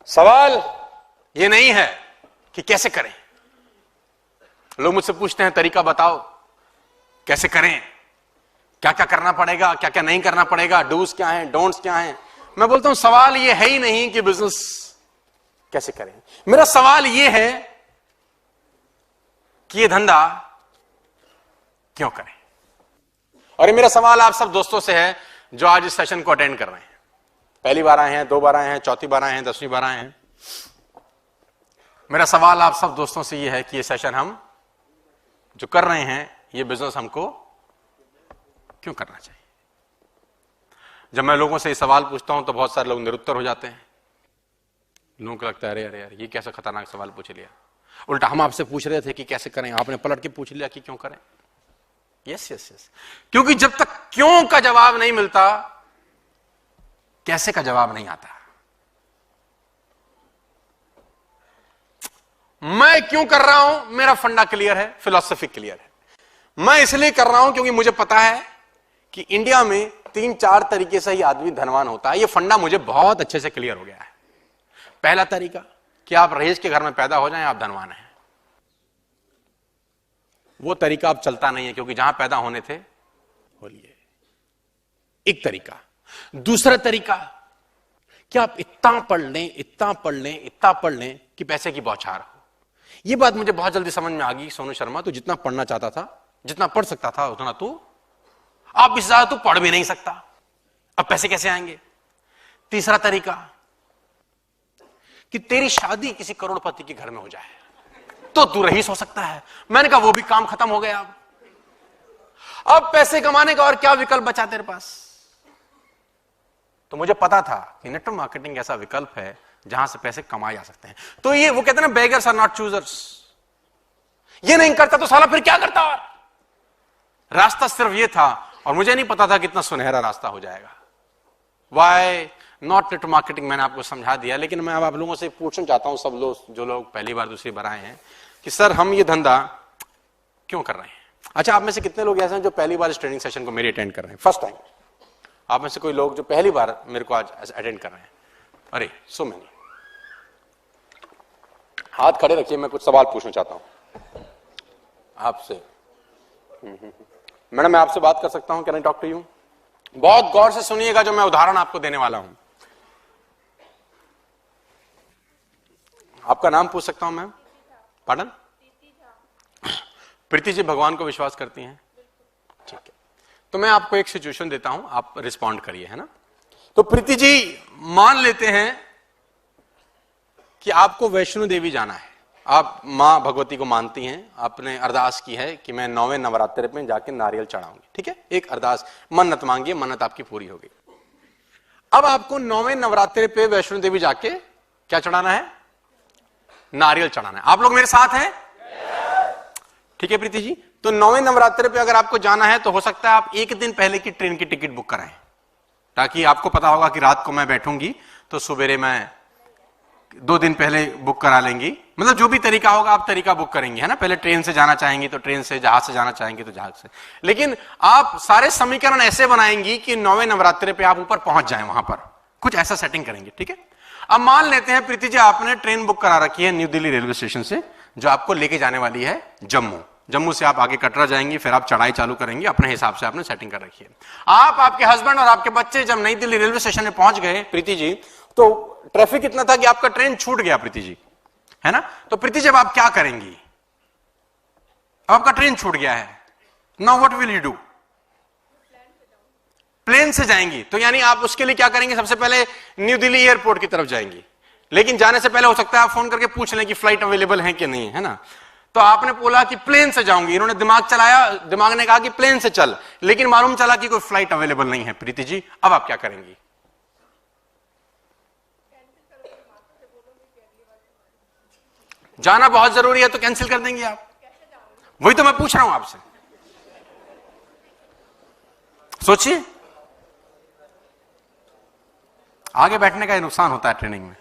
सवाल ये नहीं है कि कैसे करें। लोग मुझसे पूछते हैं तरीका बताओ कैसे करें, क्या क्या करना पड़ेगा, क्या क्या नहीं करना पड़ेगा, डूज क्या है, डोंट्स क्या है। मैं बोलता हूं सवाल ये है ही नहीं कि बिजनेस कैसे करें। मेरा सवाल ये है कि ये धंधा क्यों करें। और ये मेरा सवाल आप सब दोस्तों से है जो आज इस सेशन को अटेंड कर रहे हैं। पहली बार आए हैं, 2 बार आए हैं, चौथी बार आए हैं, 10वीं बार आए हैं। मेरा सवाल आप सब दोस्तों से यह है कि ये सेशन हम जो कर रहे हैं, ये बिजनेस हमको क्यों करना चाहिए। जब मैं लोगों से ये सवाल पूछता हूं तो बहुत सारे लोग निरुत्तर हो जाते हैं। लोगों को लगता है अरे अरे यार ये कैसा खतरनाक सवाल पूछ लिया। उल्टा हम आपसे पूछ रहे थे कि कैसे करें, आपने पलट के पूछ लिया कि क्यों करें। यस यस यस, क्योंकि जब तक क्यों का जवाब नहीं मिलता कैसे का जवाब नहीं आता। मैं क्यों कर रहा हूं, मेरा फंडा क्लियर है, फिलॉसफी क्लियर है। मैं इसलिए कर रहा हूं क्योंकि मुझे पता है कि इंडिया में 3-4 तरीके से ही आदमी धनवान होता है। यह फंडा मुझे बहुत अच्छे से क्लियर हो गया है। पहला तरीका कि आप रईस के घर में पैदा हो जाएं, आप धनवान हैं। वो तरीका अब चलता नहीं है क्योंकि जहां पैदा होने थे हो लिए। एक तरीका। दूसरा तरीका कि आप इतना पढ़ लें, इतना पढ़ लें, इतना पढ़ लें कि पैसे की बौछार हो। यह बात मुझे बहुत जल्दी समझ में आ गई। सोनू शर्मा, तू जितना पढ़ना चाहता था, जितना पढ़ सकता था, उतना तू अब इससे ज्यादा तू पढ़ भी नहीं सकता। अब पैसे कैसे आएंगे। तीसरा तरीका कि तेरी शादी किसी करोड़पति के घर में हो जाए तो तू रईस हो सकता है। मैंने कहा वो भी काम खत्म हो गया। अब पैसे कमाने का और क्या विकल्प बचा तेरे पास। तो मुझे पता था कि नेटवर्क मार्केटिंग ऐसा विकल्प है जहां से पैसे कमाए जा सकते हैं। तो ये वो कहते हैं ना, बेगर्स आर नॉट चूजर्स। ये नहीं करता तो साला फिर क्या करता। रास्ता सिर्फ ये था और मुझे नहीं पता था कितना सुनहरा रास्ता हो जाएगा। वाई नॉट नेटवर्क मार्केटिंग, मैंने आपको समझा दिया। लेकिन मैं अब आप लोगों से पूछना चाहता हूं, सब लोग जो लोग पहली बार दूसरी बार आए हैं, कि सर हम ये धंधा क्यों कर रहे हैं। अच्छा, आप में से कितने लोग ऐसे हैं जो पहली बार इस ट्रेनिंग सेशन को मेरी अटेंड कर रहे हैं, फर्स्ट टाइम। आप में से कोई लोग जो पहली बार मेरे को आज अटेंड कर रहे हैं। अरे सो मैनी। हाथ खड़े रखिए, मैं कुछ सवाल पूछना चाहता हूं आपसे। मैडम मैं आपसे बात कर सकता हूं, can I talk to you. बहुत गौर से सुनिएगा जो मैं उदाहरण आपको देने वाला हूं। आपका नाम पूछ सकता हूं मैम। पार्डन। प्रीति जी भगवान को विश्वास करती हैं, ठीक है। तो मैं आपको एक सिचुएशन देता हूं, आप रिस्पॉन्ड करिए, है ना। तो प्रीति जी मान लेते हैं कि आपको वैष्णो देवी जाना है। आप मां भगवती को मानती हैं, आपने अरदास की है कि मैं 9वें नवरात्रि में जाके नारियल चढ़ाऊंगी, ठीक है। एक अरदास, मन्नत मांगिए, मन्नत आपकी पूरी होगी। अब आपको 9वें नवरात्रि पे वैष्णो देवी जाके क्या चढ़ाना है, नारियल चढ़ाना है। आप लोग मेरे साथ हैं, ठीक है प्रीति जी। तो 9वें नवरात्रि पे अगर आपको जाना है तो हो सकता है आप एक दिन पहले की ट्रेन की टिकट बुक कराएं, ताकि आपको पता होगा कि रात को मैं बैठूंगी तो सुबेरे मैं 2 दिन पहले बुक करा लेंगी। मतलब जो भी तरीका होगा आप तरीका बुक करेंगे, है ना। पहले ट्रेन से जाना चाहेंगी तो ट्रेन से, जहाज से जाना चाहेंगे तो जहाज से। लेकिन आप सारे समीकरण ऐसे बनाएंगी कि 9वें नवरात्रि पे आप ऊपर पहुंच जाएं, वहां पर कुछ ऐसा सेटिंग करेंगे, ठीक है। अब मान लेते हैं प्रीति जी आपने ट्रेन बुक करा रखी है न्यू दिल्ली रेलवे स्टेशन से, जो आपको लेके जाने वाली है जम्मू। जम्मू से आप आगे कटरा जाएंगी, फिर आप चढ़ाई चालू करेंगे। अपने हिसाब से आपने सेटिंग कर रखी है। आप, आपके हस्बैंड और आपके बच्चे जब नई दिल्ली रेलवे स्टेशन में पहुंच गए प्रीति जी, तो ट्रैफिक इतना था कि आपका ट्रेन छूट गया प्रीति जी, है ना। तो प्रीति जब आप क्या करेंगी, आपका ट्रेन छूट गया है, now what will you do. Plane से जाएंगी, तो यानी आप उसके लिए क्या करेंगे, सबसे पहले न्यू दिल्ली एयरपोर्ट की तरफ जाएंगी। लेकिन जाने से पहले हो सकता है आप फोन करके पूछ लें कि फ्लाइट अवेलेबल है कि नहीं, है ना। तो आपने बोला कि प्लेन से जाऊंगी, इन्होंने दिमाग चलाया, दिमाग ने कहा कि प्लेन से चल, लेकिन मालूम चला कि कोई फ्लाइट अवेलेबल नहीं है प्रीति जी। अब आप क्या करेंगी। जाना बहुत जरूरी है तो कैंसिल कर देंगे आप। वही तो मैं पूछ रहा हूं आपसे, सोचिए। आगे बैठने का ये नुकसान होता है ट्रेनिंग में।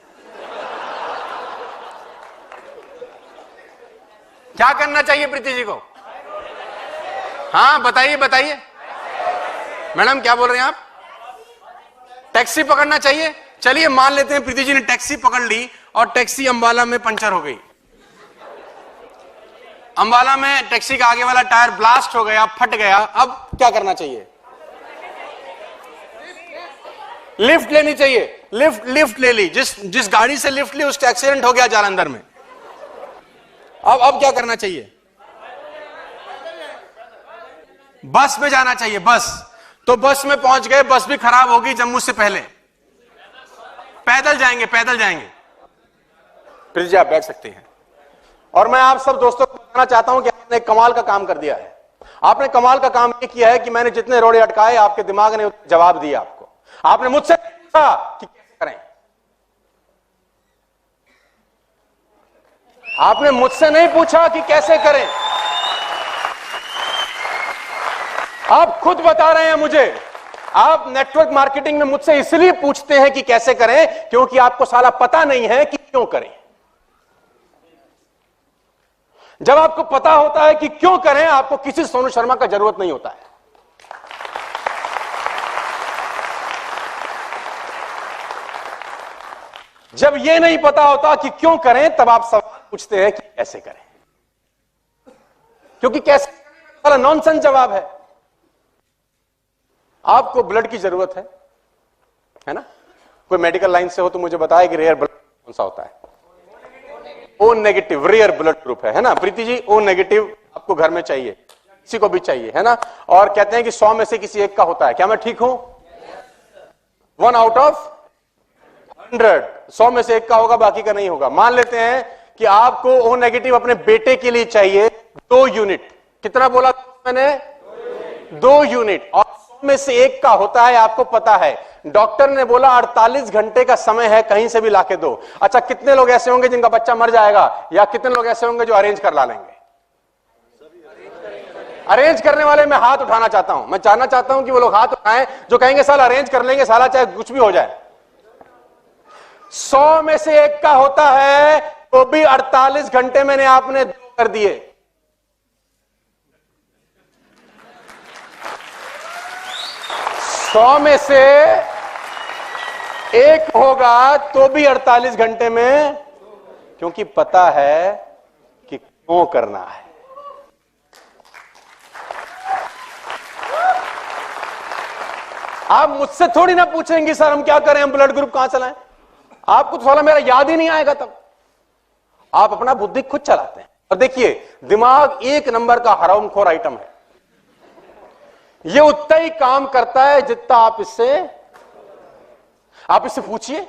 क्या करना चाहिए प्रीति जी को। हाँ बताइए बताइए। मैडम क्या बोल रहे हैं आप। टैक्सी पकड़ना चाहिए। चलिए मान लेते हैं प्रीति जी ने टैक्सी पकड़ ली और टैक्सी अंबाला में पंचर हो गई। अंबाला में टैक्सी का आगे वाला टायर ब्लास्ट हो गया, फट गया। अब क्या करना चाहिए? लिफ्ट लेनी चाहिए। लिफ्ट ले ली। जिस गाड़ी से लिफ्ट ली उसका एक्सीडेंट हो गया जालंधर में। अब क्या करना चाहिए? बस में जाना चाहिए। बस तो बस में पहुंच गए, बस भी खराब होगी जम्मू से पहले। पैदल जाएंगे। प्रीति जी आप बैठ सकते हैं। और मैं आप सब दोस्तों को बताना चाहता हूं कि आपने कमाल का काम कर दिया है। आपने कमाल का काम ये किया है कि मैंने जितने रोड़े अटकाए आपके दिमाग ने जवाब दिया। आपने मुझसे पूछा कि कैसे करें। आपने मुझसे नहीं पूछा कि कैसे करें। आप खुद बता रहे हैं मुझे। आप नेटवर्क मार्केटिंग में मुझसे इसलिए पूछते हैं कि कैसे करें क्योंकि आपको साला पता नहीं है कि क्यों करें। जब आपको पता होता है कि क्यों करें, आपको किसी सोनू शर्मा का जरूरत नहीं होता है। जब यह नहीं पता होता कि क्यों करें, तब आप सवाल पूछते हैं कि कैसे करें। क्योंकि कैसे वाला नॉनसेंस जवाब है। आपको ब्लड की जरूरत है ना? कोई मेडिकल लाइन से हो तो मुझे बताए कि रेयर ब्लड कौन सा होता है? O negative rare blood group है ना प्रीति जी? ओ नेगेटिव आपको घर में चाहिए, किसी को भी चाहिए, है ना? और कहते हैं कि 100 में से किसी एक का होता है। क्या मैं ठीक हूं? 1 आउट ऑफ 100, 100 में से एक का होगा, बाकी का नहीं होगा। मान लेते हैं कि आपको ओ नेगेटिव अपने बेटे के लिए चाहिए 2 यूनिट। कितना बोला मैंने? 2 यूनिट। और 100 में से एक का होता है, आपको पता है। डॉक्टर ने बोला 48 घंटे का समय है, कहीं से भी लाके दो। अच्छा, कितने लोग ऐसे होंगे जिनका बच्चा मर जाएगा? या कितने लोग ऐसे होंगे जो अरेंज कर ला लेंगे? अरेंज करने वाले मैं हाथ उठाना चाहता हूं। मैं जानना चाहता हूं कि वो लोग हाथ उठाएं जो कहेंगे साला अरेंज कर लेंगे, साला चाहे कुछ भी हो जाए। 100 में से एक का होता है तो भी 48 घंटे मैंने आपने 2 कर दिए। 100 में से एक होगा तो भी 48 घंटे में, क्योंकि पता है कि क्यों करना है। आप मुझसे थोड़ी ना पूछेंगे सर हम क्या करें, हम ब्लड ग्रुप कहां चलाएं। आपको तो साला मेरा याद ही नहीं आएगा। तब आप अपना बुद्धि खुद चलाते हैं। और देखिए, दिमाग 1 नंबर का हरामखोर आइटम है। यह उतना ही काम करता है जितना आप इससे पूछिए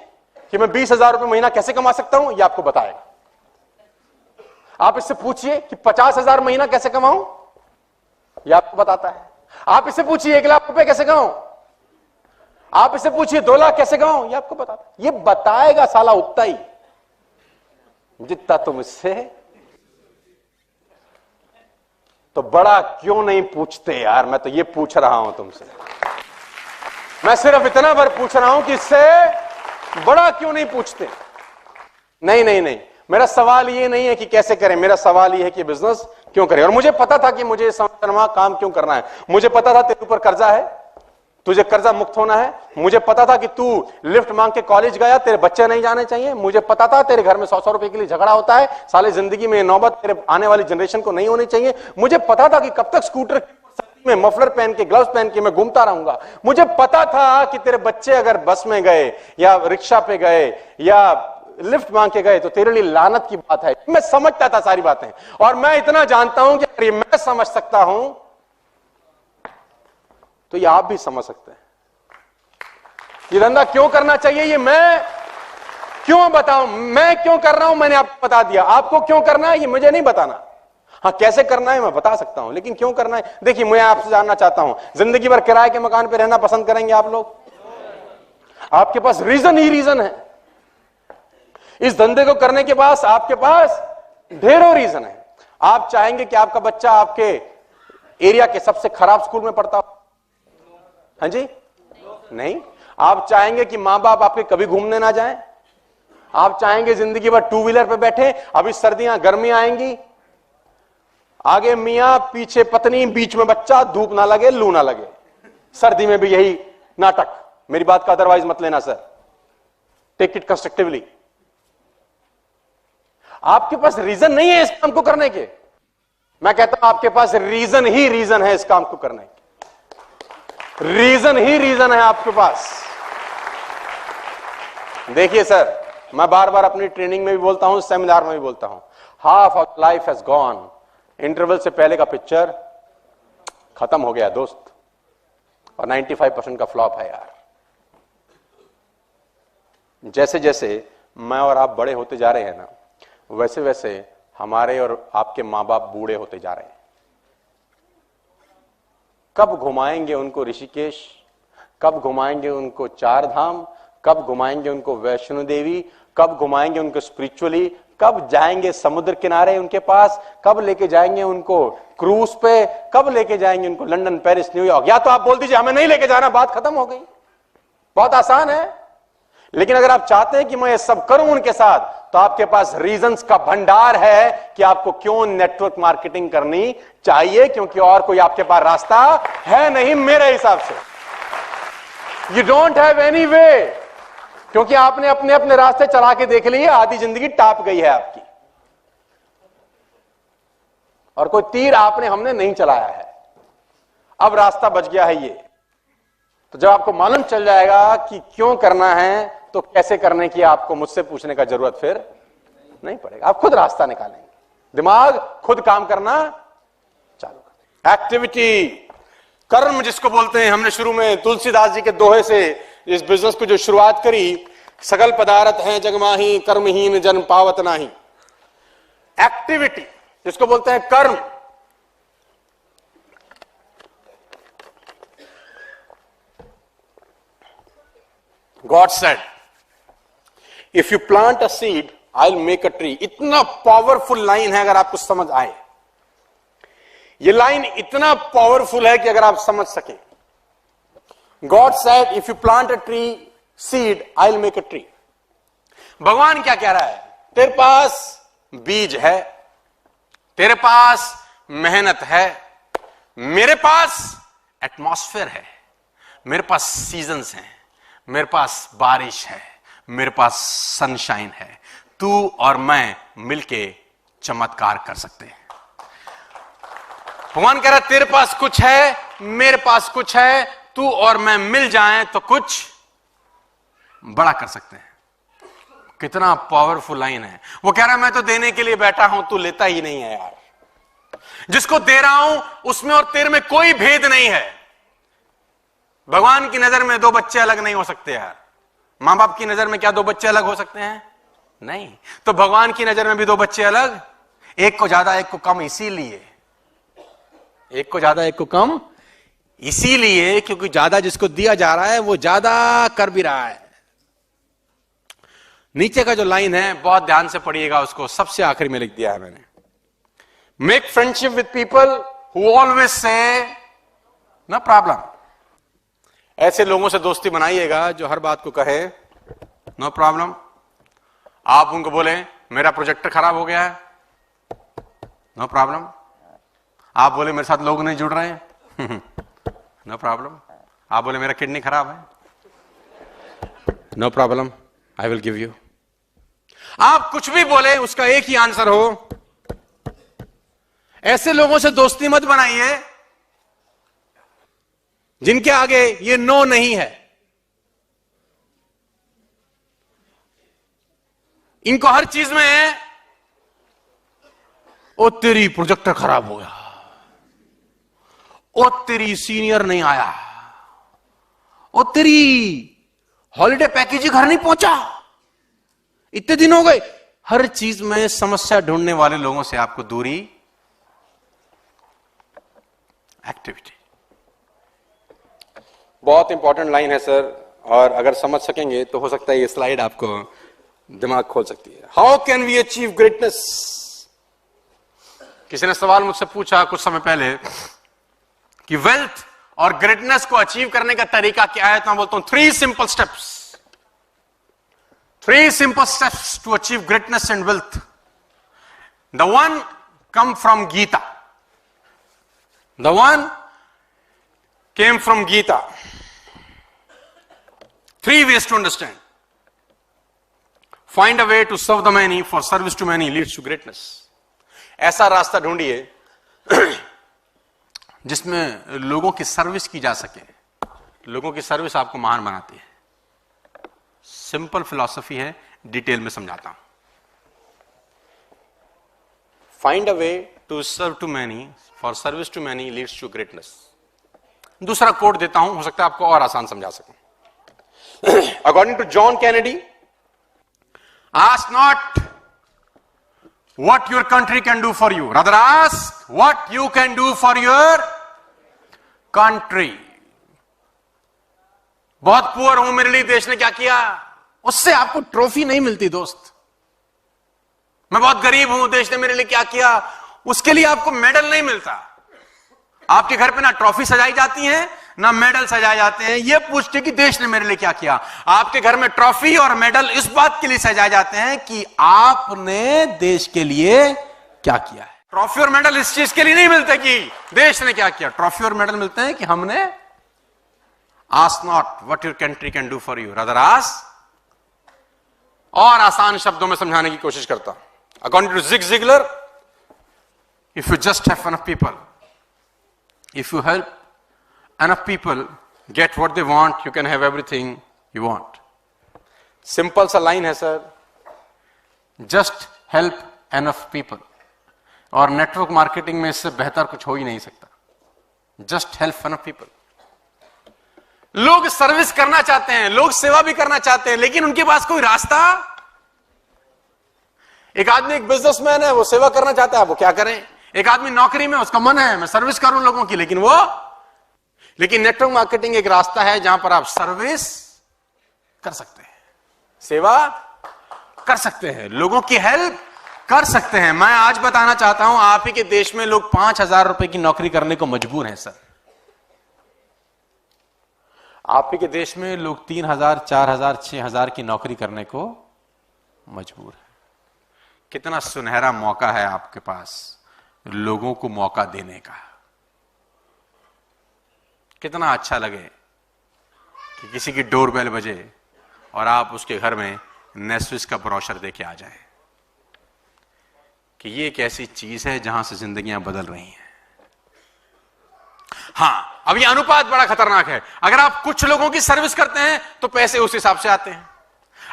कि मैं 20,000 रुपए महीना कैसे कमा सकता हूं, यह आपको बताएगा। आप इससे पूछिए कि 50,000 महीना कैसे कमाऊं, यह आपको बताता है। आप इससे पूछिए 1 लाख रुपए कैसे कमाऊं, आप इससे पूछिए 2 लाख कैसे कमाऊं, यह आपको बताता है। यह बताएगा साला उतना ही जितना तुम इससे। तो बड़ा क्यों नहीं पूछते यार? मैं तो ये पूछ रहा हूं तुमसे। मैं सिर्फ इतना भर पूछ रहा हूं कि इससे बड़ा क्यों नहीं पूछते। नहीं, मेरा सवाल ये नहीं है कि कैसे करें, मेरा सवाल ये है कि बिजनेस क्यों करें। और मुझे पता था कि मुझे शर्मा काम क्यों करना है। मुझे पता था तेरे ऊपर कर्जा है, तुझे कर्जा मुक्त होना है। मुझे पता था कि तू लिफ्ट मांग के कॉलेज गया, तेरे बच्चे नहीं जाने चाहिए। मुझे पता था तेरे घर में 100 रुपए के लिए झगड़ा होता है, साले जिंदगी में नौबत तेरे आने वाली जनरेशन को नहीं होनी चाहिए। मुझे पता था कि कब तक स्कूटर में मफलर पहन के, ग्लव्स पहन के मैं घूमता रहूंगा। मुझे पता था कि तेरे बच्चे अगर बस में गए या रिक्शा पे गए या लिफ्ट मांग के गए तो तेरे लिए लानत की बात है। मैं समझता था सारी बातें। और मैं इतना जानता हूं कि अगर मैं समझ सकता हूं तो ये आप भी समझ सकते हैं। ये धंधा क्यों करना चाहिए, ये मैं क्यों बताऊं, मैं क्यों कर रहा हूं, मैंने आपको बता दिया। आपको क्यों करना है ये मुझे नहीं बताना। हाँ, कैसे करना है मैं बता सकता हूं, लेकिन क्यों करना है, देखिए मैं आपसे जानना चाहता हूं। जिंदगी भर किराए के मकान पे रहना पसंद करेंगे आप लोग? आपके पास रीजन ही रीजन है। इस धंधे को करने के बाद आपके पास ढेरों रीजन है। आप चाहेंगे कि आपका बच्चा आपके एरिया के सबसे खराब स्कूल में पढ़ता हो? हाँ जी, नहीं। आप चाहेंगे कि मां बाप आपके कभी घूमने ना जाएं? आप चाहेंगे जिंदगी भर 2 व्हीलर पे बैठे? अभी सर्दियां गर्मियां आएंगी, आगे मियां पीछे पत्नी बीच में बच्चा, धूप ना लगे लू ना लगे। सर्दी में भी यही नाटक। मेरी बात का अदरवाइज मत लेना सर। Take it constructively. आपके पास रीजन नहीं है इस काम को करने के, मैं कहता हूं आपके पास रीजन ही रीजन है इस काम को करने के, रीजन ही रीजन है आपके पास। देखिए सर, मैं बार बार अपनी ट्रेनिंग में भी बोलता हूं, सेमिनार में भी बोलता हूं, half of life has gone. Interval से पहले का पिक्चर खत्म हो गया दोस्त, और 95% का फ्लॉप है यार। जैसे जैसे मैं और आप बड़े होते जा रहे हैं ना, वैसे वैसे हमारे और आपके मां बाप बूढ़े होते जा रहे हैं। कब घुमाएंगे उनको ऋषिकेश, कब घुमाएंगे उनको चार धाम, कब घुमाएंगे उनको वैष्णो देवी, कब घुमाएंगे उनको स्पिरिचुअली, कब जाएंगे समुद्र किनारे उनके पास, कब लेके जाएंगे उनको क्रूज पे, कब लेके जाएंगे उनको लंदन, पेरिस, न्यूयॉर्क। या तो आप बोल दीजिए हमें नहीं लेके जाना, बात खत्म हो गई। बहुत आसान है। लेकिन अगर आप चाहते हैं कि मैं ये सब करूं उनके साथ, तो आपके पास रीजंस का भंडार है कि आपको क्यों नेटवर्क मार्केटिंग करनी चाहिए, क्योंकि और कोई आपके पास रास्ता है नहीं मेरे हिसाब से। You don't have any way, क्योंकि आपने अपने अपने रास्ते चला के देख लिए, आधी जिंदगी टाप गई है आपकी, और कोई तीर हमने नहीं चलाया है। अब रास्ता बच गया है ये। तो जब आपको मालूम चल जाएगा कि क्यों करना है, तो कैसे करने की आपको मुझसे पूछने का जरूरत फिर नहीं पड़ेगा। आप खुद रास्ता निकालेंगे, दिमाग खुद काम करना चालू कर। एक्टिविटी, कर्म जिसको बोलते हैं, हमने शुरू में तुलसीदास जी के दोहे से इस बिजनेस को जो शुरुआत करी, सकल पदार्थ हैं जगमाही, कर्महीन जन पावत नाही। एक्टिविटी जिसको बोलते हैं कर्म, God said if you plant a seed I will make a tree. इतना पावरफुल लाइन है, अगर आपको समझ आए। ये लाइन इतना पावरफुल है कि अगर आप समझ सकें, God said if you plant a tree seed I will make a tree. भगवान क्या कह रहा है? तेरे पास बीज है, तेरे पास मेहनत है, मेरे पास एटमॉस्फेयर है, मेरे पास सीजन्स हैं, मेरे पास बारिश है, मेरे पास सनशाइन है। तू और मैं मिलके चमत्कार कर सकते हैं। भगवान कह रहा है तेरे पास कुछ है, मेरे पास कुछ है, तू और मैं मिल जाएं तो कुछ बड़ा कर सकते हैं। कितना पावरफुल लाइन है। वो कह रहा है मैं तो देने के लिए बैठा हूं, तू लेता ही नहीं है यार। जिसको दे रहा हूं उसमें और तेरे में कोई भेद नहीं है। भगवान की नजर में दो बच्चे अलग नहीं हो सकते यार। मां बाप की नजर में क्या दो बच्चे अलग हो सकते हैं? नहीं। तो भगवान की नजर में भी दो बच्चे अलग, एक को ज्यादा एक को कम, इसीलिए एक को ज्यादा एक को कम, इसीलिए क्योंकि ज्यादा जिसको दिया जा रहा है वो ज्यादा कर भी रहा है। नीचे का जो लाइन है बहुत ध्यान से पढ़िएगा, उसको सबसे आखिरी में लिख दिया है मैंने। Make friendship with people who always say no problem. ऐसे लोगों से दोस्ती बनाइएगा जो हर बात को कहे नो प्रॉब्लम। आप उनको बोले मेरा प्रोजेक्टर खराब हो गया है, नो प्रॉब्लम। आप बोले मेरे साथ लोग नहीं जुड़ रहे हैं, नो प्रॉब्लम। आप बोले मेरा किडनी खराब है, no problem, I will give you. आप कुछ भी बोले उसका एक ही आंसर हो। ऐसे लोगों से दोस्ती मत बनाइए जिनके आगे ये नो नहीं है। इनको हर चीज में ओ तेरी प्रोजेक्टर खराब हो गया, ओ तेरी सीनियर नहीं आया, ओ तेरी हॉलिडे पैकेज ही घर नहीं पहुंचा, इतने दिन हो गए। हर चीज में समस्या ढूंढने वाले लोगों से आपको दूरी। एक्टिविटी बहुत इंपॉर्टेंट लाइन है सर, और अगर समझ सकेंगे तो हो सकता है ये स्लाइड आपको दिमाग खोल सकती है। How can we achieve greatness? किसी ने सवाल मुझसे पूछा कुछ समय पहले कि वेल्थ और ग्रेटनेस को अचीव करने का तरीका क्या है, तो मैं बोलता हूं 3 simple steps. 3 simple steps to achieve greatness and wealth. The one come from Gita. The one came from Gita. 3 ways to understand. Find a way to serve the many for service to many leads to greatness. ऐसा रास्ता ढूंढिए जिसमें लोगों की service की जा सके। लोगों की सर्विस आपको महान बनाती है। सिंपल फिलॉसफी है, डिटेल में समझाता हूं। Find a way to serve to many for service to many leads to greatness. दूसरा कोट देता हूं, हो सकता है आपको और आसान समझा सकूं। According to John Kennedy, ask not what your country can do for you, rather ask what you can do for your country। बहुत पुअर हूं, मेरे लिए देश ने क्या किया, उससे आपको ट्रॉफी नहीं मिलती दोस्त। मैं बहुत गरीब हूं, देश ने मेरे लिए क्या किया, उसके लिए आपको मेडल नहीं मिलता। आपके घर पे ना ट्रॉफी सजाई जाती है ना मेडल सजाए जाते हैं ये पूछ के कि देश ने मेरे लिए क्या किया। आपके घर में ट्रॉफी और मेडल इस बात के लिए सजाए जाते हैं कि आपने देश के लिए क्या किया है। ट्रॉफी और मेडल इस चीज के लिए नहीं मिलते कि देश ने क्या किया। ट्रॉफी और मेडल मिलते हैं कि हमने ask not what your country can do for you, rather ask. और आसान शब्दों में समझाने की कोशिश करता हूं। According to Zig Ziglar, if you just have enough people, if you help enough people get what they want, you can have everything you want। Simple सा लाइन है sir, just help enough people. और network marketing में इससे बेहतर कुछ हो ही नहीं सकता। Just help enough people. लोग सर्विस करना चाहते हैं, लोग सेवा भी करना चाहते हैं, लेकिन उनके पास कोई रास्ता। एक आदमी एक बिजनेसमैन है, वो सेवा करना चाहता है, वो क्या करें। एक आदमी नौकरी में, उसका मन है मैं सर्विस करूं लोगों की, लेकिन नेटवर्क मार्केटिंग एक रास्ता है जहां पर आप सर्विस कर सकते हैं, सेवा कर सकते हैं, लोगों की हेल्प कर सकते हैं। मैं आज बताना चाहता हूं, आप ही के देश में लोग 5,000 रुपए की नौकरी करने को मजबूर हैं सर। आप ही के देश में लोग 3,000, 4,000, 6,000 की नौकरी करने को मजबूर है। कितना सुनहरा मौका है आपके पास लोगों को मौका देने का। कितना अच्छा लगे कि किसी की डोरबेल बजे और आप उसके घर में नेस्विस का ब्रोशर देके आ जाए कि ये एक ऐसी चीज है जहां से जिंदगियां बदल रही हैं। हां, अब ये अनुपात बड़ा खतरनाक है। अगर आप कुछ लोगों की सर्विस करते हैं तो पैसे उस हिसाब से आते हैं।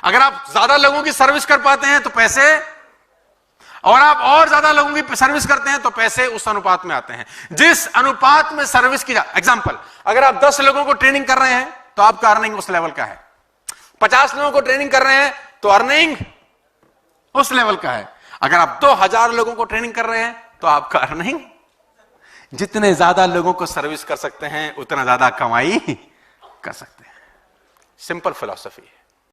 अगर आप ज्यादा लोगों की सर्विस कर पाते हैं तो पैसे, और आप और ज्यादा लोगों की सर्विस करते हैं तो पैसे उस अनुपात में आते हैं जिस अनुपात में सर्विस की। एग्जांपल, अगर आप 10 लोगों को ट्रेनिंग कर रहे हैं तो आपका अर्निंग उस लेवल का है। 50 लोगों को ट्रेनिंग कर रहे हैं तो अर्निंग उस लेवल का है। अगर आप 2,000 लोगों को ट्रेनिंग कर रहे हैं तो आपका अर्निंग, जितने ज्यादा लोगों को सर्विस कर सकते हैं उतना ज्यादा कमाई कर सकते हैं। सिंपल फिलॉसफी है।